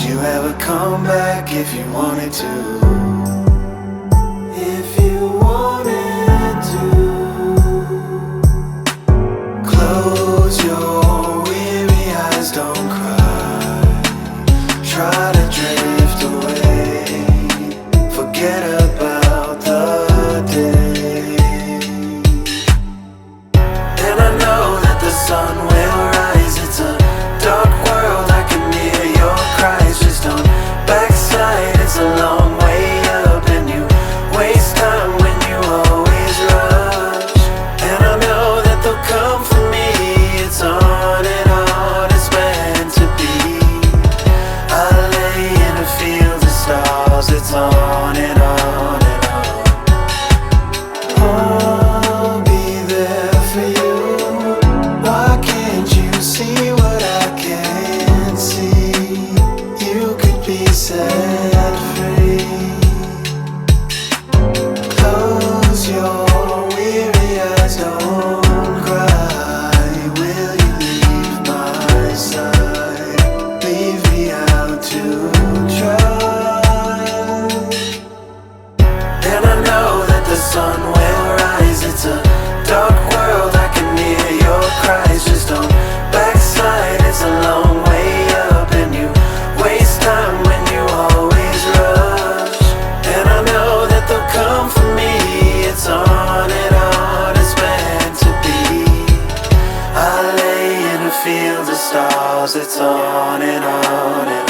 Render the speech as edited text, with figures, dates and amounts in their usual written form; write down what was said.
Would you ever come back if you wanted to? If you wanted to. Close your weary eyes, don't cry. Try to drift away. Forget about the day. And I know that the sun will rise. It's a dark world, I can hear your cries. Just don't backslide, it's a long way up. And you waste time when you always rush. And I know that they'll come for me. It's on and on, it's meant to be. I lay in a field of stars. It's on and on and on. I'll be there for you. Why can't you see what I can't see? You could be set free. Close your weary eyes, don't cry. Will you leave my side? Leave me out to dry. And I know that the sun will rise. It's a dark world, I can hear your cries. Just don't backslide, it's a long way up. And you waste time when you always rush. And I know that they'll come for me. It's on and on, it's meant to be. I lay in a field of stars. It's on and on and on.